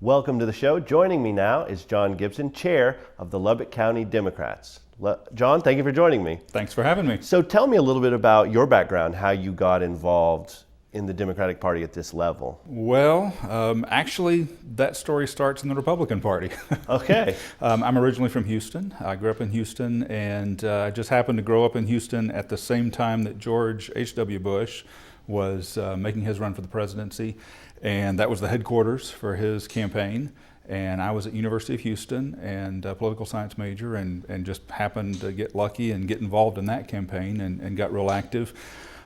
Welcome to the show. Joining me now is John Gibson, chair of the Lubbock County Democrats. John, thank you for joining me. Thanks for having me. So tell me a little bit about your background, how you got involved in the Democratic Party at this level. Well, actually, that story starts in the Republican Party. Okay. I'm originally from Houston. I grew up in Houston, and I just happened to grow up in Houston at the same time that George H.W. Bush was making his run for the presidency, and that was the headquarters for his campaign. And I was at University of Houston and a political science major, and just happened to get lucky and get involved in that campaign and got real active.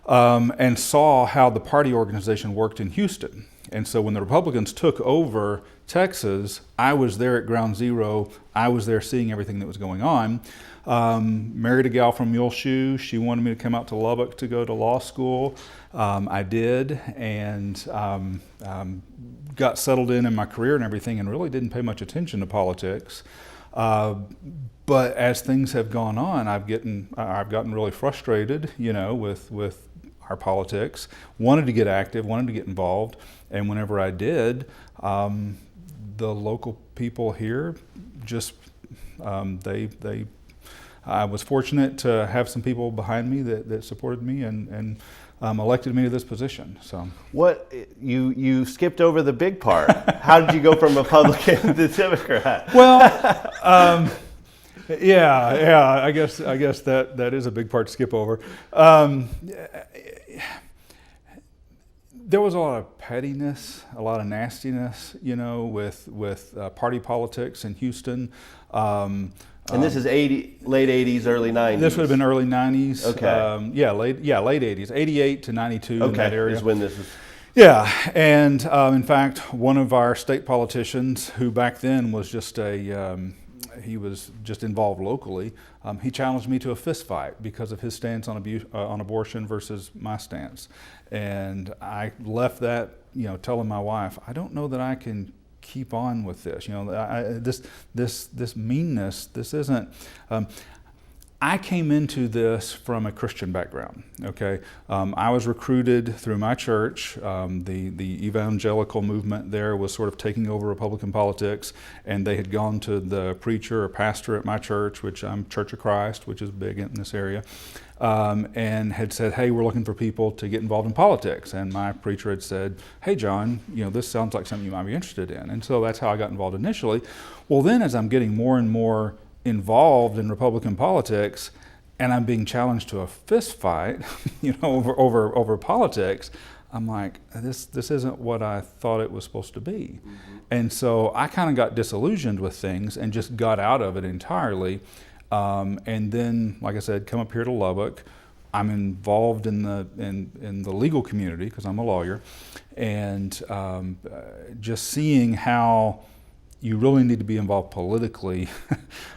And saw how the party organization worked in Houston. And so when the Republicans took over Texas, I was there at ground zero. I was there seeing everything that was going on. Married a gal from Muleshoe. She wanted me to come out to Lubbock to go to law school. I did, and got settled in my career and everything, and really didn't pay much attention to politics. But as things have gone on, I've gotten really frustrated, with our politics. Wanted to get active, wanted to get involved, and whenever I did, the local people here just I was fortunate to have some people behind me that supported me and elected me to this position. So What you skipped over the big part. How did you go from Republican to Democrat? well. Yeah. I guess that is a big part to skip over. There was a lot of pettiness, a lot of nastiness, with party politics in Houston. And this is late 80s, early 90s. This would have been early 90s. Okay. Late 80s, 88 to 92 in that area. Is when this was. Yeah, and in fact, one of our state politicians, who back then was just he was just involved locally, he challenged me to a fist fight because of his stance on abortion versus my stance. And I left that, telling my wife, I don't know that I can keep on with this. This meanness, this isn't. I came into this from a Christian background. Okay, I was recruited through my church. The evangelical movement there was sort of taking over Republican politics, and they had gone to the preacher or pastor at my church, which I'm Church of Christ, which is big in this area, and had said, "Hey, we're looking for people to get involved in politics." And my preacher had said, "Hey, John, this sounds like something you might be interested in." And so that's how I got involved initially. Well, then as I'm getting more and more involved in Republican politics, and I'm being challenged to a fist fight, over politics, I'm like, this isn't what I thought it was supposed to be. Mm-hmm. And so I kind of got disillusioned with things and just got out of it entirely. And then, like I said, come up here to Lubbock. I'm involved in the legal community because I'm a lawyer, and just seeing how you really need to be involved politically,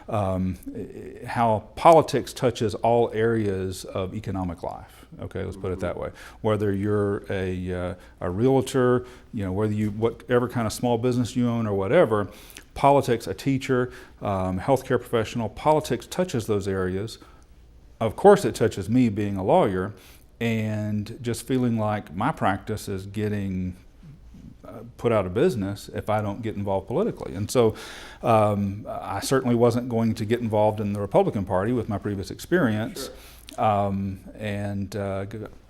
how politics touches all areas of economic life. Okay, let's put it that way. Whether you're a realtor, whatever kind of small business you own or whatever, politics, a teacher, healthcare professional, politics touches those areas. Of course, it touches me being a lawyer, and just feeling like my practice is getting put out of business if I don't get involved politically. And so I certainly wasn't going to get involved in the Republican Party with my previous experience. Sure. And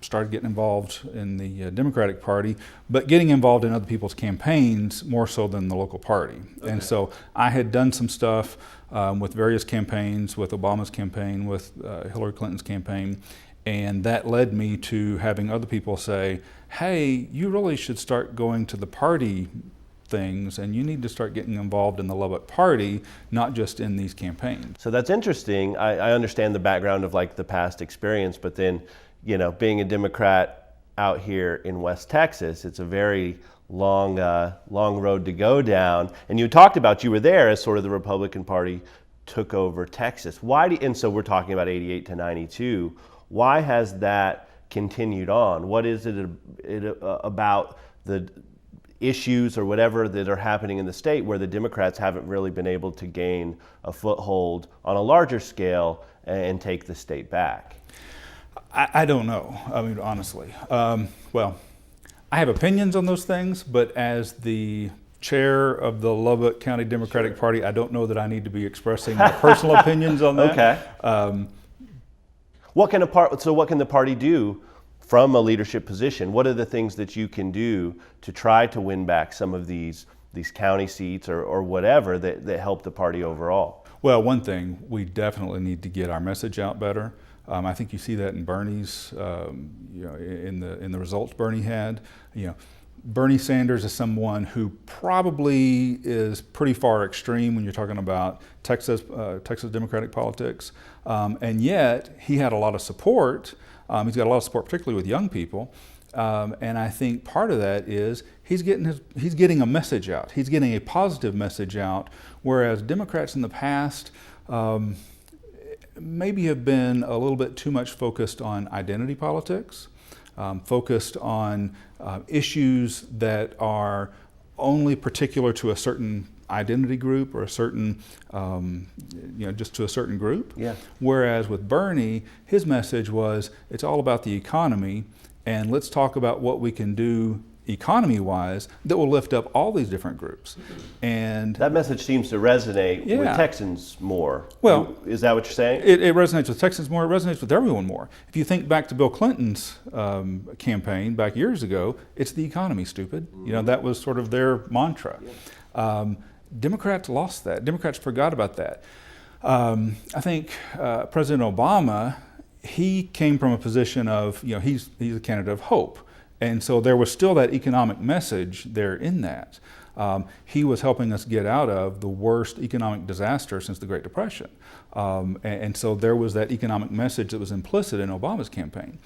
started getting involved in the Democratic Party, but getting involved in other people's campaigns more so than the local party. Okay. And so I had done some stuff with various campaigns, with Obama's campaign, with Hillary Clinton's campaign, and that led me to having other people say, hey, you really should start going to the party things, and you need to start getting involved in the Lubbock Party, not just in these campaigns. So that's interesting. I understand the background of the past experience, but then, being a Democrat out here in West Texas, it's a very long road to go down. And you talked about you were there as sort of the Republican Party took over Texas. And so we're talking about 88 to 92. Why has that continued on? What is it about the issues or whatever that are happening in the state where the Democrats haven't really been able to gain a foothold on a larger scale and take the state back? I don't know. I mean, honestly. Well, I have opinions on those things, but as the chair of the Lubbock County Democratic Party. I don't know that I need to be expressing my personal opinions on that. Okay. What can the party do from a leadership position? What are the things that you can do to try to win back some of these county seats or whatever that help the party overall? Well, one thing, we definitely need to get our message out better. I think you see that in Bernie's, in the results Bernie had. Bernie Sanders is someone who probably is pretty far extreme when you're talking about Texas Democratic politics, and yet he had a lot of support. He's got a lot of support, particularly with young people, and I think part of that is he's getting a message out. He's getting a positive message out, whereas Democrats in the past maybe have been a little bit too much focused on identity politics. Focused on issues that are only particular to a certain identity group or a certain, just to a certain group. Yeah. Whereas with Bernie, his message was, it's all about the economy, and let's talk about what we can do economy-wise that will lift up all these different groups. And that message seems to resonate with Texans more. Well, is that what you're saying? It resonates with Texans more. It resonates with everyone more. If you think back to Bill Clinton's campaign back years ago, it's the economy, stupid. Mm-hmm. That was sort of their mantra. Yeah. Democrats lost that. Democrats forgot about that. I think President Obama, he came from a position of, he's a candidate of hope. And so there was still that economic message there in that. He was helping us get out of the worst economic disaster since the Great Depression. And so there was that economic message that was implicit in Obama's campaign.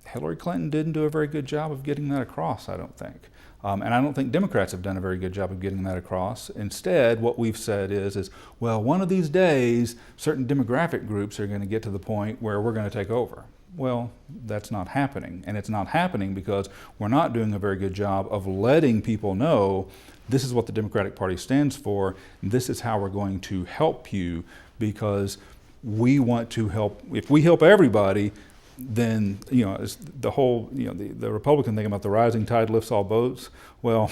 Hillary Clinton didn't do a very good job of getting that across, I don't think. And I don't think Democrats have done a very good job of getting that across. Instead, what we've said is, well, one of these days, certain demographic groups are going to get to the point where we're going to take over. Well, that's not happening. And it's not happening because we're not doing a very good job of letting people know this is what the Democratic Party stands for. This is how we're going to help you, because we want to help. If we help everybody, then, it's the whole, the Republican thing about the rising tide lifts all boats. Well,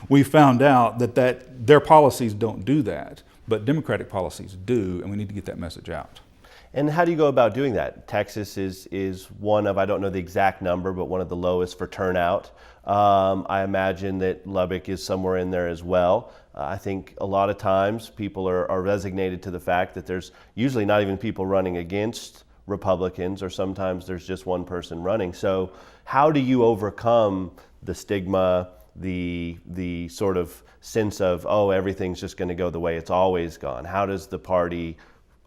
we found out that their policies don't do that, but Democratic policies do, and we need to get that message out. And how do you go about doing that? Texas is one of, I don't know the exact number, but one of the lowest for turnout. I imagine that Lubbock is somewhere in there as well. I think a lot of times people are resignated to the fact that there's usually not even people running against Republicans, or sometimes there's just one person running. So how do you overcome the stigma, the sort of sense of, oh, everything's just going to go the way it's always gone? How does the party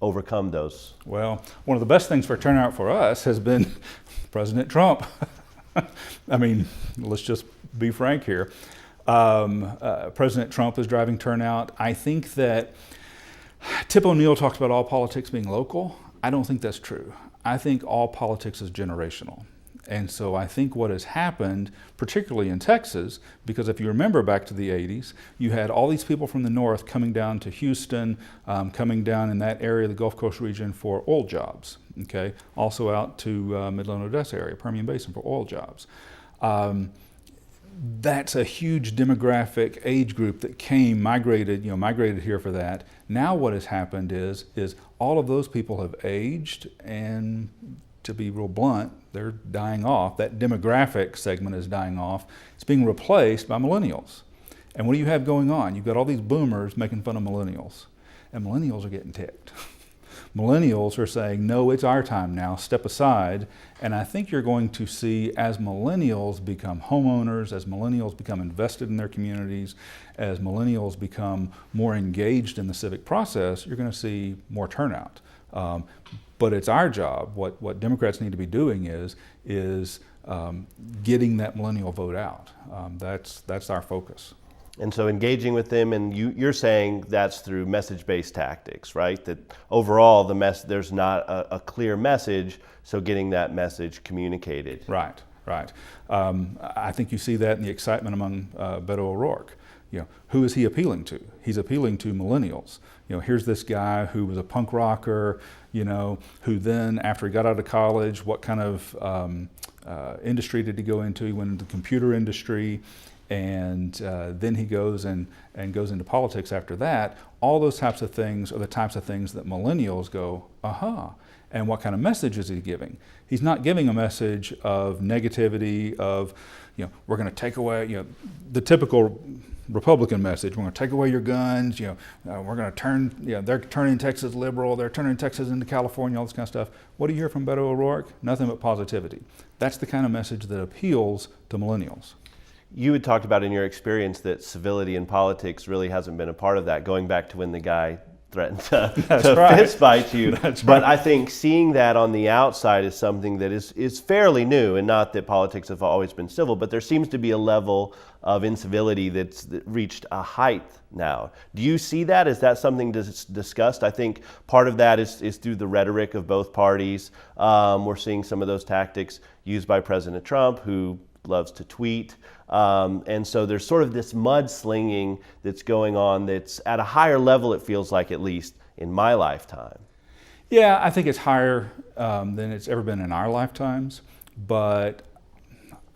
overcome those? Well, one of the best things for turnout for us has been President Trump. I mean, let's just be frank here. President Trump is driving turnout. I think that Tip O'Neill talks about all politics being local. I don't think that's true. I think all politics is generational. And so I think what has happened, particularly in Texas, because if you remember back to the 80s, you had all these people from the north coming down to Houston, coming down in that area of the Gulf Coast region for oil jobs, okay? Also out to Midland, Odessa area, Permian Basin for oil jobs. That's a huge demographic age group that migrated here for that. Now what has happened is all of those people have aged, and to be real blunt, they're dying off. That demographic segment is dying off. It's being replaced by millennials. And what do you have going on? You've got all these boomers making fun of millennials, and millennials are getting ticked. Millennials are saying, no, it's our time now, step aside. And I think you're going to see, as millennials become homeowners, as millennials become invested in their communities, as millennials become more engaged in the civic process, you're going to see more turnout. But it's our job. What Democrats need to be doing is getting that millennial vote out. That's our focus. And so engaging with them, and you're saying that's through message-based tactics, right? That overall there's not a clear message, so getting that message communicated. Right. I think you see that in the excitement among Beto O'Rourke. who is he appealing to? He's appealing to millennials. Here's this guy who was a punk rocker, who then, after he got out of college, what kind of industry did he go into? He went into the computer industry, and then he goes and goes into politics after that. All those types of things are the types of things that millennials go, aha. And what kind of message is he giving? He's not giving a message of negativity, of, we're going to take away, the typical Republican message. We're going to take away your guns. We're going to turn, they're turning Texas liberal. They're turning Texas into California, all this kind of stuff. What do you hear from Beto O'Rourke? Nothing but positivity. That's the kind of message that appeals to millennials. You had talked about in your experience that civility in politics really hasn't been a part of that, going back to when the guy threatened to fist fight you. That's but right. I think seeing that on the outside is something that is fairly new, and not that politics have always been civil, but there seems to be a level of incivility that's reached a height now. Do you see that? Is that something that's discussed? I think part of that is through the rhetoric of both parties. We're seeing some of those tactics used by President Trump, who loves to tweet. And so there's sort of this mudslinging that's going on that's at a higher level, it feels like, at least in my lifetime. Yeah, I think it's higher than it's ever been in our lifetimes, but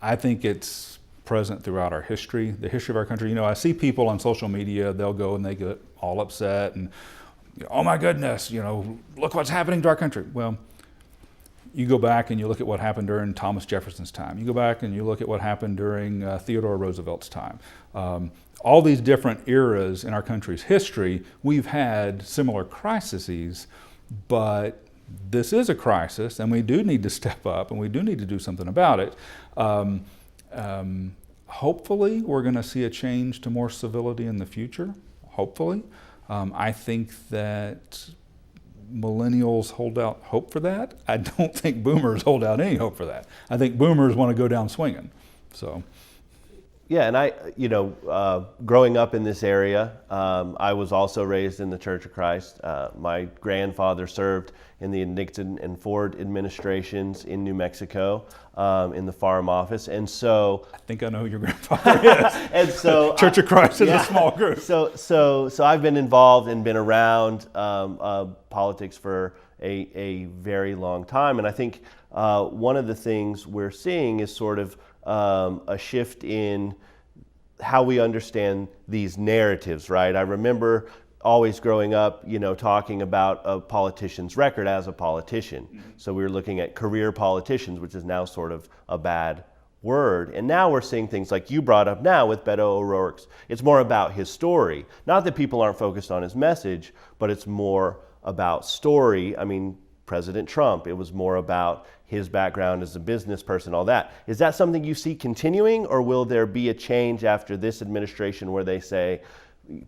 I think it's present throughout our history, the history of our country. I see people on social media, they'll go and they get all upset and, oh my goodness, look what's happening to our country. Well, you go back and you look at what happened during Thomas Jefferson's time. You go back and you look at what happened during Theodore Roosevelt's time. All these different eras in our country's history, we've had similar crises, but this is a crisis, and we do need to step up, and we do need to do something about it. Hopefully, we're going to see a change to more civility in the future. Hopefully. I think that millennials hold out hope for that. I don't think boomers hold out any hope for that. I think boomers want to go down swinging. So, yeah, and growing up in this area, I was also raised in the Church of Christ. My grandfather served in the Nixon and Ford administrations in New Mexico, in the farm office, and so I think I know who your grandfather is. And so Church of Christ is a small group. So I've been involved and been around politics for a very long time, and I think one of the things we're seeing is sort of a shift in how we understand these narratives, right? I remember always growing up, talking about a politician's record as a politician. Mm-hmm. So we were looking at career politicians, which is now sort of a bad word. And now we're seeing things like you brought up now with Beto O'Rourke's. It's more about his story. Not that people aren't focused on his message, but it's more about story. I mean, President Trump, it was more about his background as a business person, all that. Is that something you see continuing, or will there be a change after this administration where they say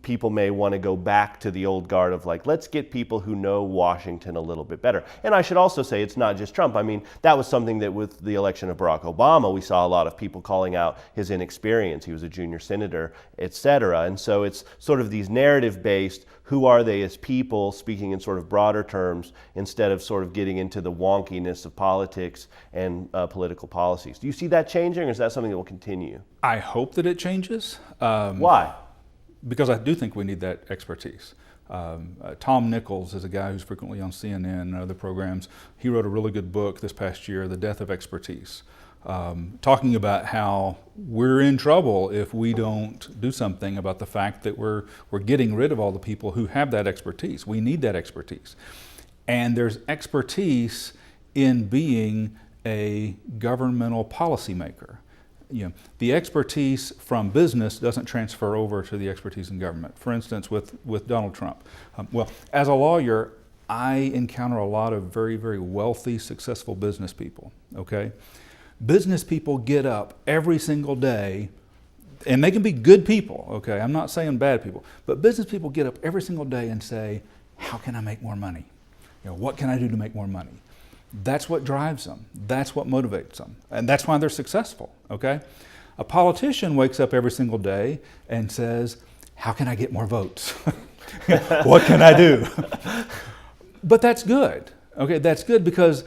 people may want to go back to the old guard of let's get people who know Washington a little bit better? And I should also say it's not just Trump. I mean, that was something that with the election of Barack Obama, we saw a lot of people calling out his inexperience. He was a junior senator, et cetera. And so it's sort of these narrative-based, who are they as people, speaking in sort of broader terms, instead of sort of getting into the wonkiness of politics and political policies. Do you see that changing, or is that something that will continue? I hope that it changes. Why? Because I do think we need that expertise. Tom Nichols is a guy who's frequently on CNN and other programs. He wrote a really good book this past year, The Death of Expertise, talking about how we're in trouble if we don't do something about the fact that we're getting rid of all the people who have that expertise. We need that expertise. And there's expertise in being a governmental policymaker. The expertise from business doesn't transfer over to the expertise in government. For instance, with Donald Trump. Well, as a lawyer, I encounter a lot of very, very wealthy, successful business people, okay? Business people get up every single day, and they can be good people, okay? I'm not saying bad people, but business people get up every single day and say, how can I make more money? What can I do to make more money? That's what drives them. That's what motivates them. And that's why they're successful, okay? A politician wakes up every single day and says, how can I get more votes? What can I do? But that's good, okay? That's good because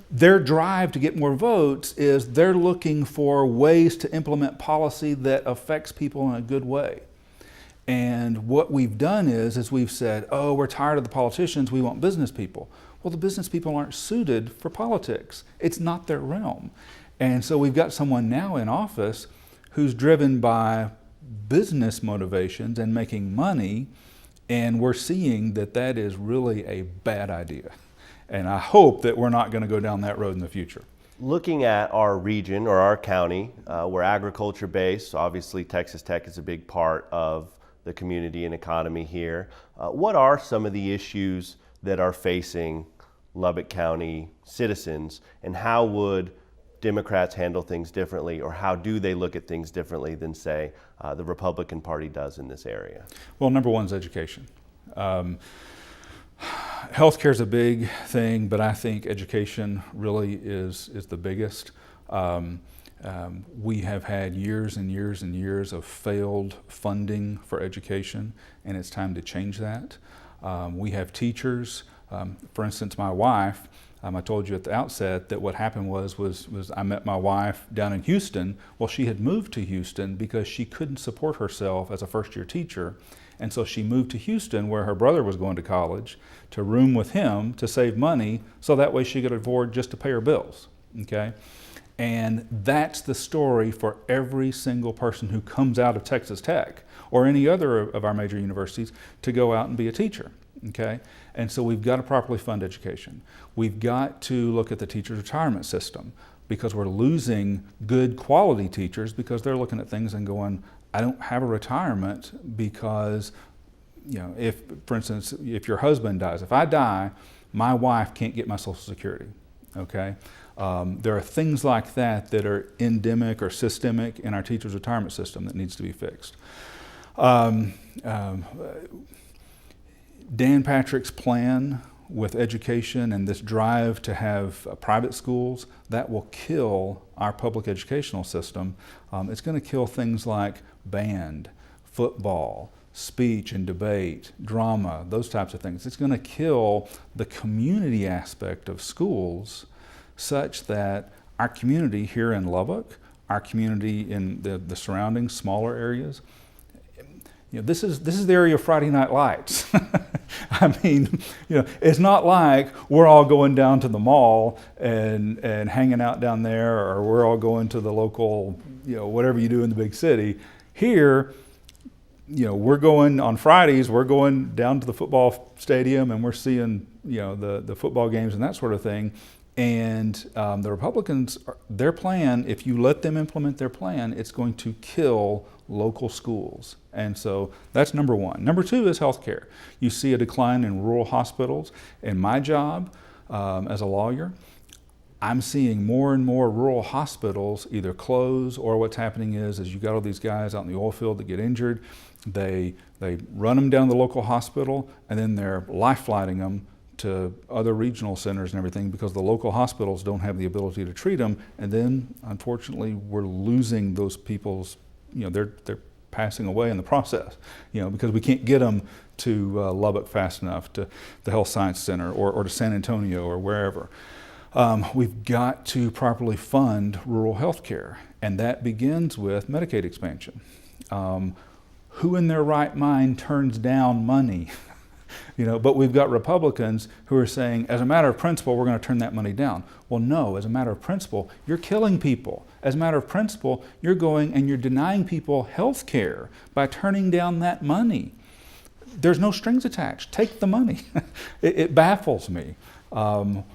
their drive to get more votes is they're looking for ways to implement policy that affects people in a good way. And what we've done is we've said, oh, we're tired of the politicians, we want business people. Well, the business people aren't suited for politics. It's not their realm. And so we've got someone now in office who's driven by business motivations and making money, and we're seeing that that is really a bad idea. And I hope that we're not going to go down that road in the future. Looking at our region or our county, we're agriculture based. Obviously, Texas Tech is a big part of the community and economy here. What are some of the issues that are facing Lubbock County citizens, and how would Democrats handle things differently, or how do they look at things differently than, say, the Republican Party does in this area? Well, number one is education. Healthcare is a big thing, but I think education really is the biggest. We have had years and years and years of failed funding for education, and it's time to change that. We have teachers. For instance, my wife, I told you at the outset that what happened was I met my wife down in Houston. Well, she had moved to Houston because she couldn't support herself as a first-year teacher. And so she moved to Houston, where her brother was going to college, to room with him to save money, so that way she could afford just to pay her bills, okay? And that's the story for every single person who comes out of Texas Tech or any other of our major universities to go out and be a teacher, okay? And so we've got to properly fund education. We've got to look at the teacher's retirement system, because we're losing good quality teachers because they're looking at things and going, I don't have a retirement because, you know, if, for instance, if your husband dies, if I die, my wife can't get my Social Security, okay? There are things like that that are endemic or systemic in our teachers' retirement system that needs to be fixed. Dan Patrick's plan with education and this drive to have private schools, that will kill our public educational system. It's going to kill things like band, football, speech and debate, drama, those types of things. It's going to kill the community aspect of schools, such that our community here in Lubbock, our community in the surrounding smaller areas, you know, this is the area of Friday Night Lights. I mean, you know, it's not like we're all going down to the mall and hanging out down there, or we're all going to the local, you know, whatever you do in the big city. Here, you know, we're going on Fridays, we're going down to the football stadium and we're seeing, you know, the football games and that sort of thing. And the Republicans, their plan, if you let them implement their plan, it's going to kill local schools. And so that's number one. Number two is healthcare. You see a decline in rural hospitals. In my job as a lawyer, I'm seeing more and more rural hospitals either close, or what's happening is you got all these guys out in the oil field that get injured. They run them down to the local hospital, and then they're life flighting them to other regional centers and everything, because the local hospitals don't have the ability to treat them. And then, unfortunately, we're losing those people's, you know, they're passing away in the process, you know, because we can't get them to Lubbock fast enough, to the Health Science Center or to San Antonio or wherever. We've got to properly fund rural health care, and that begins with Medicaid expansion. Who in their right mind turns down money? You know, but we've got Republicans who are saying, as a matter of principle, we're going to turn that money down. Well, no, as a matter of principle, you're killing people. As a matter of principle, you're going and you're denying people health care by turning down that money. There's no strings attached. Take the money. It baffles me how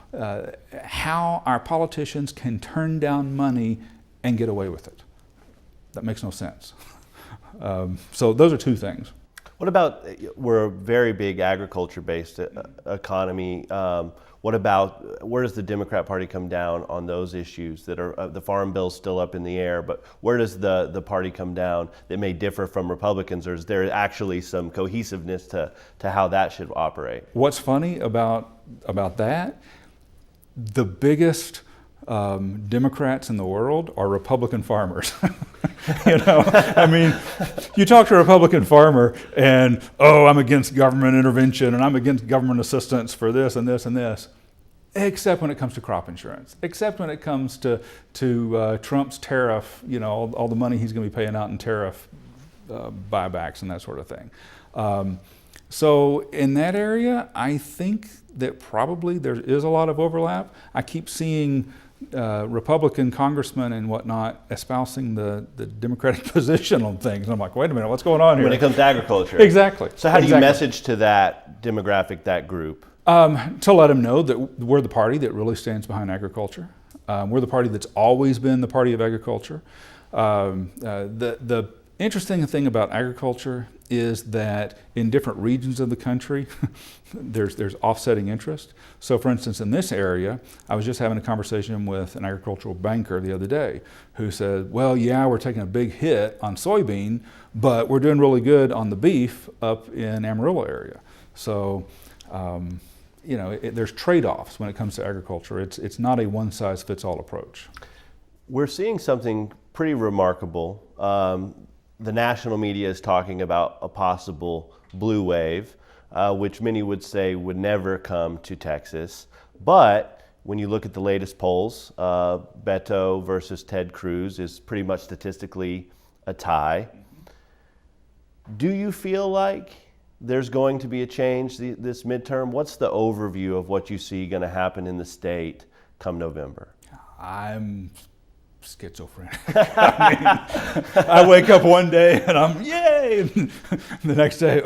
our politicians can turn down money and get away with it. That makes no sense. So those are two things. What about, we're a very big agriculture-based economy. What about, where does the Democrat Party come down on those issues that are, the farm bill's still up in the air, but where does the party come down that may differ from Republicans, or is there actually some cohesiveness to how that should operate? What's funny about that, the biggest Democrats in the world are Republican farmers. You know, I mean, you talk to a Republican farmer and, oh, I'm against government intervention and I'm against government assistance for this and this and this, except when it comes to crop insurance, except when it comes to Trump's tariff, you know, all the money he's going to be paying out in tariff buybacks and that sort of thing. So in that area, I think that probably there is a lot of overlap. I keep seeing Republican congressmen and whatnot espousing the Democratic position on things. And I'm like, wait a minute, what's going on here? When it comes to agriculture. Exactly. So how do you message to that demographic, that group? To let them know that we're the party that really stands behind agriculture. We're the party that's always been the party of agriculture. The interesting thing about agriculture is that in different regions of the country, there's offsetting interest. So for instance, in this area, I was just having a conversation with an agricultural banker the other day who said, well, yeah, we're taking a big hit on soybean, but we're doing really good on the beef up in Amarillo area. So, there's trade-offs when it comes to agriculture. It's not a one-size-fits-all approach. We're seeing something pretty remarkable. The national media is talking about a possible blue wave, which many would say would never come to Texas. But when you look at the latest polls, Beto versus Ted Cruz is pretty much statistically a tie. Do you feel like there's going to be a change this midterm? What's the overview of what you see going to happen in the state come November? I'm schizophrenic. I wake up one day and I'm yay, and the next day,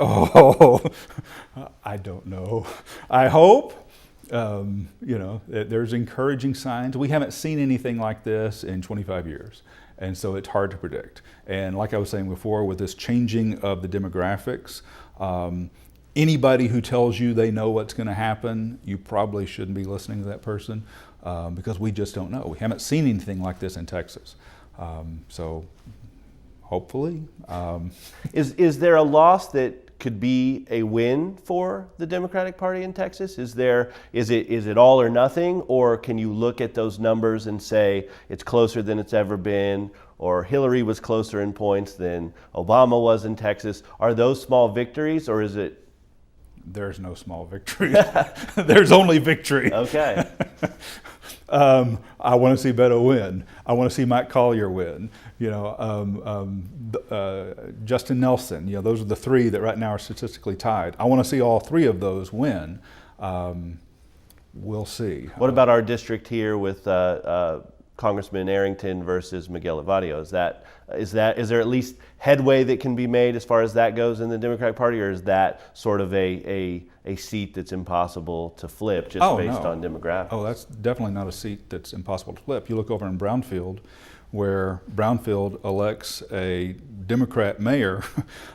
I don't know. I hope, there's encouraging signs. We haven't seen anything like this in 25 years. And so it's hard to predict. And like I was saying before, with this changing of the demographics, anybody who tells you they know what's going to happen, you probably shouldn't be listening to that person. Because we just don't know. We haven't seen anything like this in Texas. So hopefully. Is there a loss that could be a win for the Democratic Party in Texas? Is it all or nothing? Or can you look at those numbers and say it's closer than it's ever been? Or Hillary was closer in points than Obama was in Texas? Are those small victories, or is it? There's no small victory. There's only victory. Okay. I want to see Beto win. I want to see Mike Collier win. Justin Nelson. Those are the three that right now are statistically tied. I want to see all three of those win. We'll see. What about our district here with Congressman Arrington versus Miguel Evadio? Is there at least headway that can be made as far as that goes in the Democratic Party, or is that sort of a seat that's impossible to flip just based on demographics? Oh, that's definitely not a seat that's impossible to flip. You look over in Brownfield, where Brownfield elects a Democrat mayor,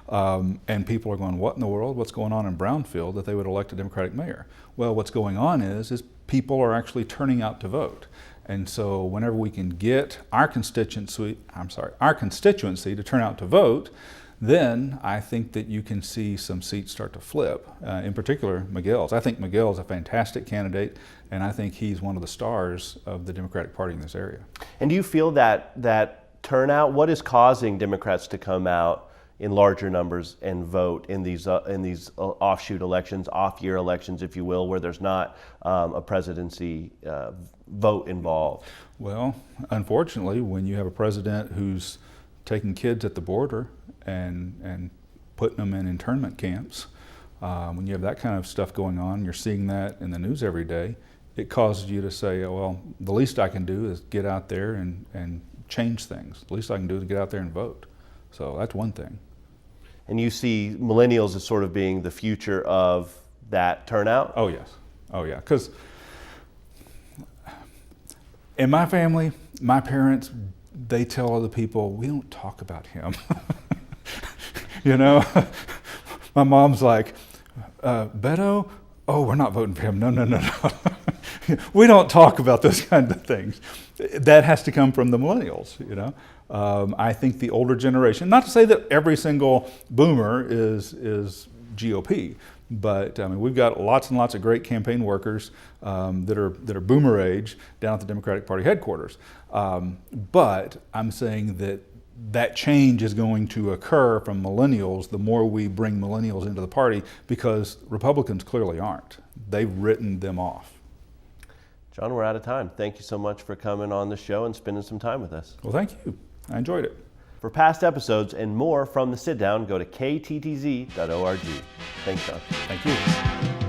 and people are going, what in the world? What's going on in Brownfield that they would elect a Democratic mayor? Well, what's going on is people are actually turning out to vote. And so whenever we can get our constituency to turn out to vote, then I think that you can see some seats start to flip, in particular Miguel's. I think Miguel's a fantastic candidate, and I think he's one of the stars of the Democratic Party in this area. And do you feel that turnout, what is causing Democrats to come out in larger numbers and vote in these offshoot elections, off-year elections, if you will, where there's not a presidency vote involved? Well, unfortunately, when you have a president who's taking kids at the border and putting them in internment camps, when you have that kind of stuff going on, you're seeing that in the news every day, it causes you to say, oh, well, the least I can do is get out there and change things. The least I can do is get out there and vote. So that's one thing. And you see millennials as sort of being the future of that turnout? Oh, yes. Oh, yeah. Because in my family, my parents, they tell other people, we don't talk about him. My mom's like, Beto? Oh, we're not voting for him. No. We don't talk about those kinds of things. That has to come from the millennials, I think the older generation, not to say that every single boomer is GOP, but we've got lots and lots of great campaign workers that are boomer age down at the Democratic Party headquarters. But I'm saying that change is going to occur from millennials the more we bring millennials into the party, because Republicans clearly aren't. They've written them off. John, we're out of time. Thank you so much for coming on the show and spending some time with us. Well, thank you. I enjoyed it. For past episodes and more from The Sit Down, go to kttz.org. Thanks, John. Thank you.